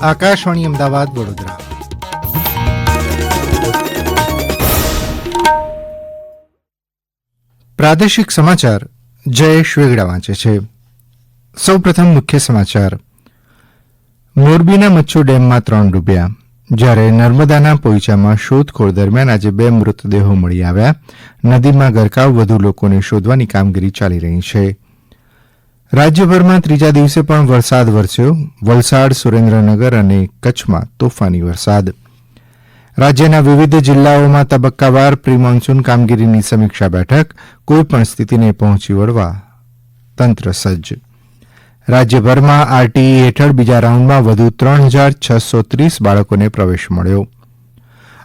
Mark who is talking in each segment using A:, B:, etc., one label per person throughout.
A: આકાશવાણી અમદાવાદ વડોદરા. પ્રાદેશિક સમાચાર જયેશ વેગડા વાંચે છે. સૌપ્રથમ મુખ્ય સમાચાર. મોરબીના મચ્છુ ડેમમાં 3 ડૂબ્યા, જ્યારે નર્મદાના પોઈચામાં શોધખોળ દરમિયાન આજે 2 મૃતદેહો મળી આવ્યા. નદીમાં ગરકાવ વધુ લોકોને શોધવાની કામગીરી ચાલી રહી છે. રાજ્યભરમાં ત્રીજા દિવસે પણ વરસાદ વરસ્યો. વલસાડ, સુરેન્દ્રનગર અને કચ્છમાં તોફાની વરસાદ. રાજ્યના વિવિધ જિલ્લાઓમાં તબક્કાવાર પ્રી મોન્સૂન કામગીરીની સમીક્ષા બેઠક. કોઈપણ સ્થિતિને પહોંચી વળવા તંત્ર સજ્જ. રાજ્યભરમાં આરટીઈ હેઠળ બીજા રાઉન્ડમાં વધુ 3630 બાળકોને પ્રવેશ મળ્યો.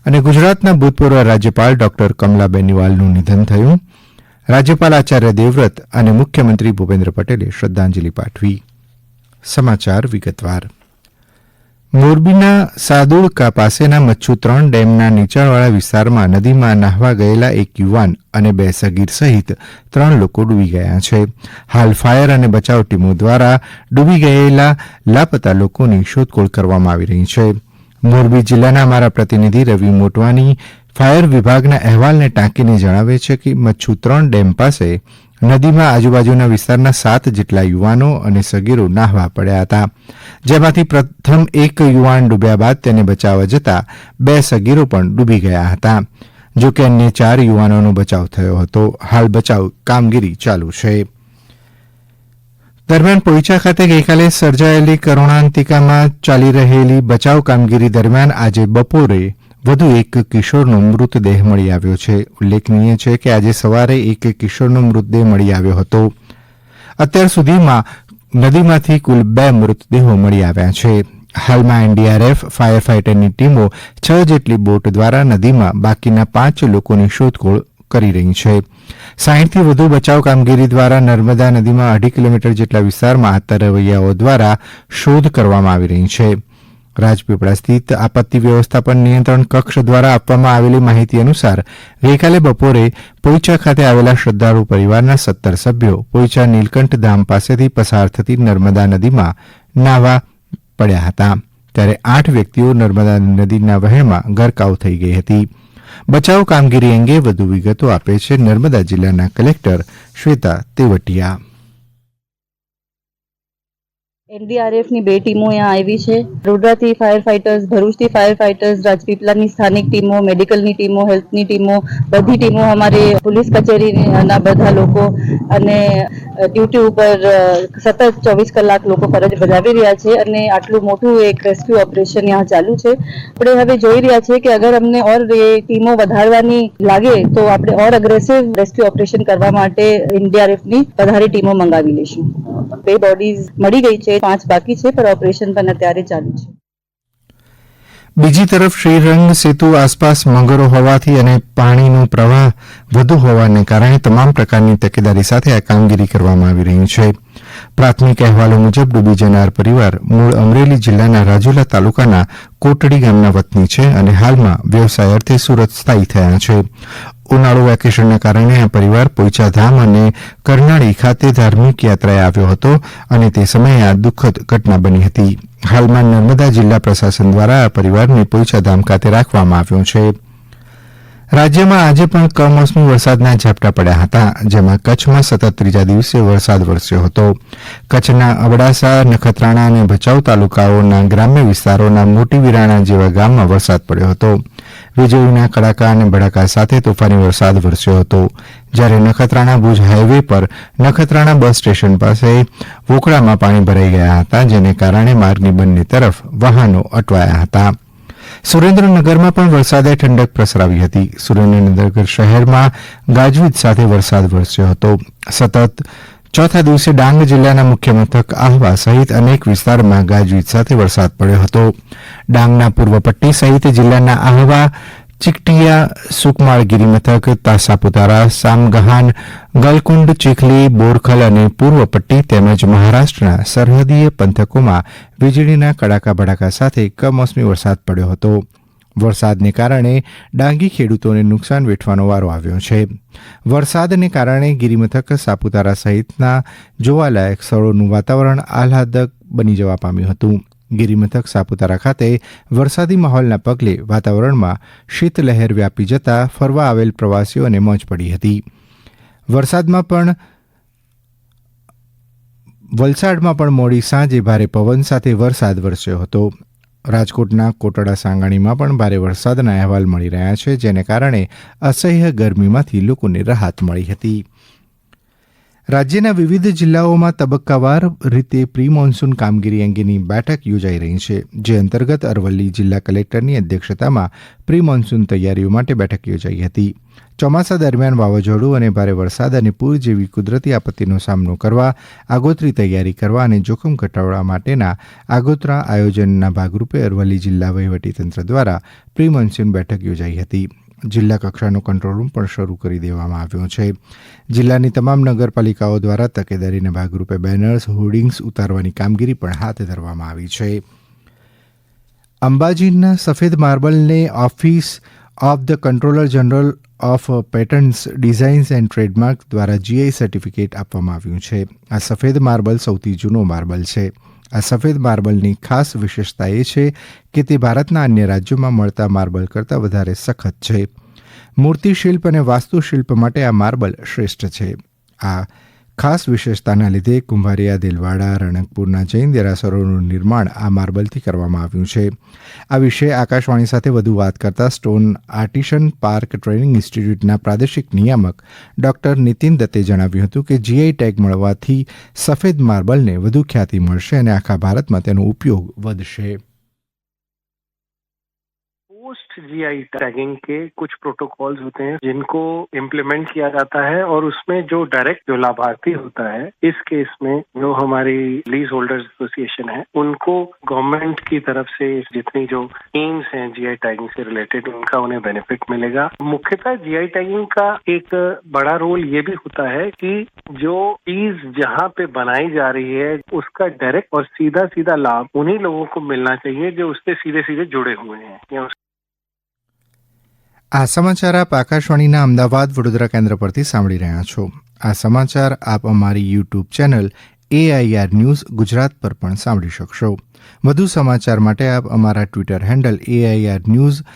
A: અને ગુજરાતના ભૂતપૂર્વ રાજ્યપાલ ડોક્ટર કમલાબેન નિવાલનું નિધન થયું. રાજ્યપાલ આચાર્ય દેવવ્રત અને મુખ્યમંત્રી ભૂપેન્દ્ર પટેલે શ્રદ્ધાંજલિ પાઠવી. સમાચાર વિગતવાર. મોરબીના સાદુળકા પાસેના મચ્છુ 3 ડેમના નીચાણવાળા વિસ્તારમાં નદીમાં નાહવા ગયેલા એક યુવાન અને 2 સગીર સહિત 3 લોકો ડૂબી ગયા છે. હાલ ફાયર અને બચાવ ટીમો દ્વારા ડૂબી ગયેલા લાપતા લોકોની શોધખોળ કરવામાં આવી રહી છે. મોરબી જિલ્લાના અમારા પ્રતિનિધિ રવિ મોટવાની ફાયર વિભાગના અહેવાલને ટાંકીને જણાવે છે કે મચ્છુ 3 ડેમ પાસે નદીમાં આજુબાજુના વિસ્તારના 7 જેટલા યુવાનો અને સગીરો નાહવા પડ્યા હતા, જેમાંથી પ્રથમ એક યુવાન ડૂબ્યા બાદ તેને બચાવવા જતાં 2 સગીરો પણ ડૂબી ગયા હતા. જોકે અન્ય 4 યુવાનોનો બચાવ થયો હતો. હાલ બચાવ કામગીરી ચાલુ છે. દરમિયાન પોઈચા ખાતે ગઈકાલે સર્જાયેલી કરુણાંતિકામાં ચાલી રહેલી બચાવ કામગીરી દરમિયાન આજે બપોરે વધુ એક કિશોરનો મૃતદેહ મળી આવ્યો છે. ઉલ્લેખનીય છે કે આજે સવારે એક કિશોરનો મૃતદેહ મળી આવ્યો હતો. અત્યાર સુધીમાં નદીમાંથી કુલ 2 મૃતદેહો મળી આવ્યા છે. હાલમાં એનડીઆરએફ, ફાયર ફાઈટરની ટીમો 6 જેટલી બોટ દ્વારા નદીમાં બાકીના 5 લોકોની શોધખોળ કરી રહી છે. 60થી વધુ બચાવ કામગીરી દ્વારા નર્મદા નદીમાં 2.5 કિલોમીટર જેટલા વિસ્તારમાં તરવૈયાઓ દ્વારા શોધ કરવામાં આવી રહી છે. રાજપીપળા સ્થિત આપત્તિ વ્યવસ્થાપન નિયંત્રણ કક્ષ દ્વારા આપવામાં આવેલી માહિતી અનુસાર ગઈકાલે બપોરે પોઈચા ખાતે આવેલા શ્રદ્ધાળુ પરિવારના 17 સભ્યો પોઈચા નીલકંઠ ધામ પાસેથી પસાર થતી નર્મદા નદીમાં નાહવા પડ્યા હતા, ત્યારે 8 વ્યક્તિઓ નર્મદા નદીના વહેણમાં ગરકાવ થઈ ગઈ હતી. બચાવ કામગીરી અંગે વધુ વિગતો આપે છે નર્મદા જિલ્લાના કલેક્ટર શ્વેતા તેવટિયા.
B: એનડીઆરએફની 2 ટીમો અહીંયા આવી છે. રોડરાથી ફાયર ફાઇટર્સ, ભરૂચથી ફાયર ફાઇટર્સ, રાજપીપળાની સ્થાનિક ટીમો, મેડિકલની ટીમો, હેલ્થની ટીમો, બધી ટીમો, અમારે પોલીસ કચેરીના બધા લોકો અને ડ્યુટી ઉપર સતત 24 કલાક લોકો ફરજ બજાવી રહ્યા છે. અને આટલું મોટું એક રેસ્ક્યુ ઓપરેશન यहाँ ચાલુ છે. આપણે હવે જોઈ રહ્યા છીએ કે અગર અમને ઓર એ ટીમો વધારવાની લાગે તો આપણે ઓર અગ્રેસિવ રેસ્ક્યુ ઓપરેશન કરવા માટે એનડીઆરએફની વધારે ટીમો મંગાવી લઈશું. 2 બોડીઝ મળી ગઈ છે, 5 બાકી છે, પણ ઓપરેશન પણ અત્યારે ચાલુ છે.
A: બીજી તરફ શ્રીરંગ સેતુ આસપાસ મગરો હોવાથી અને પાણીનો પ્રવાહ વધુ હોવાને કારણે તમામ પ્રકારની તકેદારી સાથે આ કામગીરી કરવામાં આવી રહી છે. પ્રાથમિક અહેવાલો મુજબ ડૂબી જનાર પરિવાર મૂળ અમરેલી જિલ્લાના રાજુલા તાલુકાના કોટડી ગામના વતની છે અને હાલમાં વ્યવસાય અર્થે સુરત સ્થાયી થયા છે. ઉનાળુ વેકેશનના કારણે આ પરિવાર પોઈચા ધામ અને કરનાળી ખાતે ધાર્મિક યાત્રાએ આવ્યો હતો અને તે સમયે આ દુઃખદ ઘટના બની હતી. હાલમાં નર્મદા જિલ્લા પ્રશાસન દ્વારા આ પરિવારને પોઈચા ધામ ખાતે રાખવામાં આવ્યો છે. રાજ્યમાં આજે પણ કમોસમી વરસાદના ઝાપટા પડ્યા હતા, જેમાં કચ્છમાં સતત ત્રીજા દિવસે વરસાદ વરસ્યો હતો. કચ્છના અબડાસા, નખત્રાણા અને ભચાઉ તાલુકાઓના ગ્રામ્ય વિસ્તારોના મોટી વિરાણા જેવા ગામમાં વરસાદ પડ્યો હતો. વીજળીના કડાકા અને ભડાકા સાથે તોફાની વરસાદ વરસ્યો હતો. જ્યારે નખત્રાણા ભુજ હાઈવે પર નખત્રાણા બસ સ્ટેશન પાસે વોકળામાં પાણી ભરાઈ ગયા હતા, જેને કારણે માર્ગની બંને તરફ વાહનો અટવાયા હતા. સુરેન્દ્રનગરમાં પણ વરસાદે ઠંડક પ્રસરાવી હતી. સુરેન્દ્રનગર શહેરમાં ગાજવીજ સાથે વરસાદ વરસ્યો હતો. સતત ચોથા દિવસે ડાંગ જિલ્લાના મુખ્ય મથક આહવા સહિત અનેક વિસ્તારમાં ગાજવીજ સાથે વરસાદ પડ્યો હતો. ડાંગના પૂર્વ પટ્ટી સહિત જિલ્લાના આહવા, ચીકટીયા, સુકમાળ ગિરિમથક, સાપુતારા, સામગહાન, ગલકુંડ, ચીખલી, બોરખલ અને પૂર્વ પટ્ટી તેમજ મહારાષ્ટ્રના સરહદીય પંથકોમાં વીજળીના કડાકા ભડાકા સાથે કમોસમી વરસાદ પડ્યો હતો. વરસાદને કારણે ડાંગી ખેડૂતોને નુકસાન વેઠવાનો વારો આવ્યો છે. વરસાદને કારણે ગિરિમથક સાપુતારા સહિતના જોવાલાયક સ્થળોનું વાતાવરણ આહલાદક બની જવા પામ્યું હતું. ગિરિમથક સાપુતારા ખાતે વરસાદી માહોલના પગલે વાતાવરણમાં શીતલહેર વ્યાપી જતા ફરવા આવેલ પ્રવાસીઓને મોજ પડી હતી. વલસાડમાં પણ મોડી સાંજે ભારે પવન સાથે વરસાદ વરસ્યો હતો. રાજકોટના કોટડા સાંગાણીમાં પણ ભારે વરસાદના અહેવાલ મળી રહ્યા છે, જેને કારણે અસહ્ય ગરમીમાંથી લોકોને રાહત મળી હતી. રાજ્યના વિવિધ જિલ્લાઓમાં તબક્કાવાર રીતે પ્રી મોન્સૂન કામગીરી અંગેની બેઠક યોજાઈ રહી છે, જે અંતર્ગત અરવલ્લી જિલ્લા કલેક્ટરની અધ્યક્ષતામાં પ્રી મોન્સૂન તૈયારીઓ માટે બેઠક યોજાઈ હતી. ચોમાસા દરમિયાન વાવાઝોડું અને ભારે વરસાદ અને પૂર જેવી કુદરતી આપત્તિનો સામનો કરવા, આગોતરી તૈયારી કરવા અને જોખમ ઘટાડવા માટેના આગોતરા આયોજનના ભાગરૂપે અરવલ્લી જિલ્લા વહીવટીતંત્ર દ્વારા પ્રી મોન્સૂન બેઠક યોજાઈ હતી. જિલ્લા કક્ષાનો કંટ્રોલ રૂમ પણ શરૂ કરી દેવામાં આવ્યો છે. જિલ્લાની તમામ નગરપાલિકાઓ દ્વારા તકેદારીના ભાગરૂપે બેનર્સ, હોર્ડિંગ્સ ઉતારવાની કામગીરી પણ હાથ ધરવામાં આવી છે. અંબાજીના સફેદ માર્બલને office of the controller general of patents, designs and trademark દ્વારા GI સર્ટિફિકેટ આપવામાં આવ્યું છે. આ સફેદ માર્બલ સૌથી જૂનો માર્બલ છે. આ સફેદ માર્બલની ખાસ વિશેષતા એ છે કે તે ભારતના અન્ય રાજ્યોમાં મળતા માર્બલ કરતાં વધારે સખત છે. મૂર્તિશિલ્પ અને વાસ્તુશિલ્પ માટે આ માર્બલ શ્રેષ્ઠ છે. આ ખાસ વિશેષતાના લીધે કુંભારિયા, દેલવાડા, રણકપુરના જૈન દેરાસરોનું નિર્માણ આ માર્બલથી કરવામાં આવ્યું છે. આ વિશે આકાશવાણી સાથે વધુ વાત કરતા સ્ટોન આર્ટિશન પાર્ક ટ્રેનિંગ ઇન્સ્ટિટ્યૂટના પ્રાદેશિક નિયામક ડોક્ટર નીતિન દત્તે જણાવ્યું હતું કે GI ટેગ મળવાથી સફેદ માર્બલને વધુ ખ્યાતિ મળશે અને આખા ભારતમાં તેનો ઉપયોગ વધશે.
C: पोस्ट GI टैगिंग के कुछ प्रोटोकॉल्स होते हैं जिनको इम्प्लीमेंट किया जाता है और उसमें जो डायरेक्ट जो लाभार्थी होता है, इस केस में जो हमारी लीज होल्डर्स एसोसिएशन है, उनको गवर्नमेंट की तरफ से जितनी जो स्कीम्स हैं GI टैगिंग से रिलेटेड, उनका उन्हें बेनिफिट मिलेगा. मुख्यतः GI टैगिंग का एक बड़ा रोल ये भी होता है कि जो चीज जहाँ पे बनाई जा रही है उसका डायरेक्ट और सीधा सीधा लाभ उन्हीं लोगों को मिलना चाहिए जो उससे सीधे सीधे जुड़े हुए हैं.
A: આ સમાચાર આપ આકાશવાણીના અમદાવાદ વડોદરા કેન્દ્ર પરથી સાંભળી રહ્યા છો. આ સમાચાર આપ અમારી YouTube channel AIR news Gujarat પર પણ સાંભળી શકશો. વધુ સમાચાર માટે આપ અમારા ટ્વિટર હેન્ડલ AIR_news_ABAD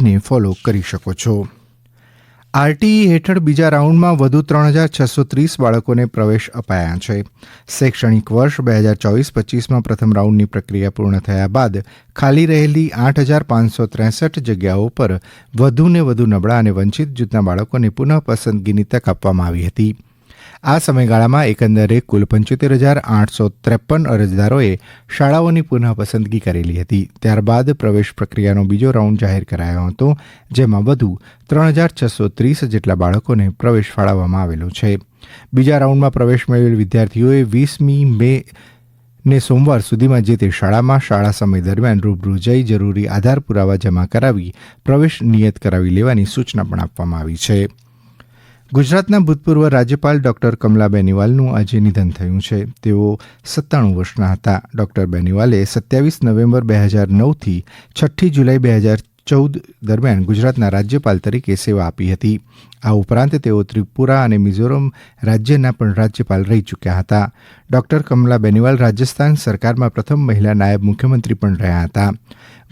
A: ને ફોલો કરી શકો છો. RTE હેઠળ બીજા રાઉન્ડમાં વધુ 3630 બાળકોને પ્રવેશ અપાયા છે. શૈક્ષણિક વર્ષ 2024-25માં પ્રથમ રાઉન્ડની પ્રક્રિયા પૂર્ણ થયા બાદ ખાલી રહેલી 8563 જગ્યાઓ પર વધુને વધુ નબળા અને વંચિત જૂથના બાળકોને પુનઃ પસંદગીની તક આપવામાં આવી હતી. આ સમયગાળામાં એકંદરે કુલ 75,853 અરજદારોએ શાળાઓની પુનઃ પસંદગી કરેલી હતી. ત્યારબાદ પ્રવેશ પ્રક્રિયાનો બીજો રાઉન્ડ જાહેર કરાયો હતો, જેમાં વધુ 3630 જેટલા બાળકોને પ્રવેશ ફાળવવામાં આવેલો છે. બીજા રાઉન્ડમાં પ્રવેશ મેળવેલ વિદ્યાર્થીઓએ 20મી મે ને સોમવાર સુધીમાં જે તે શાળામાં શાળા સમય દરમિયાન રૂબરૂ જઈ જરૂરી આધાર પુરાવા જમા કરાવી પ્રવેશ નિયત કરાવી લેવાની સૂચના પણ આપવામાં આવી છે. ગુજરાતના ભૂતપૂર્વ રાજ્યપાલ ડોક્ટર કમલા બેનિવાલનું આજે નિધન થયું છે. તેઓ 97 વર્ષના હતા. ડોક્ટર બેનિવાલે 27 નવેમ્બર 2009થી 6 જુલાઈ 2014 દરમિયાન ગુજરાતના રાજ્યપાલ તરીકે સેવા આપી હતી. આ ઉપરાંત તેઓ ત્રિપુરા અને મિઝોરમ રાજ્યના પણ રાજ્યપાલ રહી ચૂક્યા હતા. ડોક્ટર કમલા બેનિવાલ રાજસ્થાન સરકારમાં પ્રથમ મહિલા નાયબ મુખ્યમંત્રી પણ રહ્યા હતા.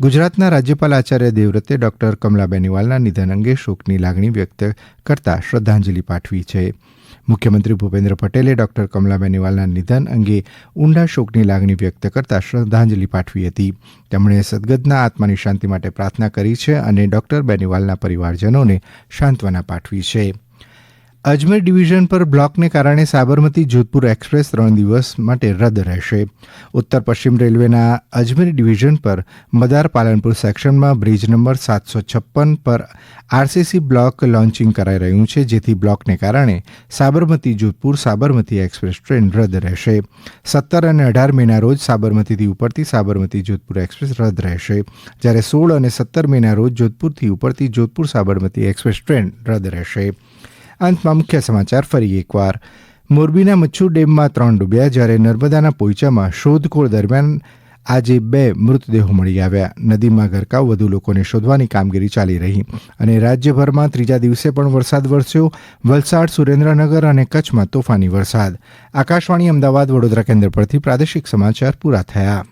A: ગુજરાતના રાજ્યપાલ આચાર્ય દેવવ્રતે ડોક્ટર કમલા બેનિવાલના નિધન અંગે શોકની લાગણી વ્યક્ત કરતા શ્રદ્ધાંજલિ પાઠવી છે. મુખ્યમંત્રી ભૂપેન્દ્ર પટેલે ડોક્ટર કમલા બેનિવાલના નિધન અંગે ઊંડા શોકની લાગણી વ્યક્ત કરતા શ્રદ્ધાંજલિ પાઠવી હતી. તેમણે સદગતના આત્માની શાંતિ માટે પ્રાર્થના કરી છે અને ડોક્ટર બેનિવાલના પરિવારજનોને સાંત્વના પાઠવી છે. અજમેર ડિવિઝન પર બ્લોકને કારણે સાબરમતી જોધપુર એક્સપ્રેસ 3 દિવસ માટે રદ રહેશે. ઉત્તર પશ્ચિમ રેલવેના અજમેર ડિવિઝન પર મદાર પાલનપુર સેક્શનમાં બ્રિજ નંબર 756 પર RCC બ્લોક લોન્ચિંગ કરાઈ રહ્યું છે, જેથી બ્લોકને કારણે સાબરમતી જોધપુર સાબરમતી એક્સપ્રેસ ટ્રેન રદ રહેશે. 17 અને 18 મેના રોજ સાબરમતીથી ઉપડતી સાબરમતી જોધપુર એક્સપ્રેસ રદ રહેશે, જ્યારે 16 અને 17 મેના રોજ જોધપુરથી ઉપડતી જોધપુર સાબરમતી એક્સપ્રેસ ટ્રેન રદ રહેશે. અંતમાં મુખ્ય સમાચાર ફરી એકવાર. મોરબીના મચ્છુ ડેમમાં 3 ડૂબ્યા, જ્યારે નર્મદાના પોઈચામાં શોધખોળ દરમિયાન આજે 2 મૃતદેહો મળી આવ્યા. નદીમાં ગરકાવ વધુ લોકોને શોધવાની કામગીરી ચાલી રહી અને રાજ્યભરમાં ત્રીજા દિવસે પણ વરસાદ વરસ્યો. વલસાડ, સુરેન્દ્રનગર અને કચ્છમાં તોફાની વરસાદ. આકાશવાણી અમદાવાદ વડોદરા કેન્દ્ર પરથી પ્રાદેશિક સમાચાર પૂરા થયા.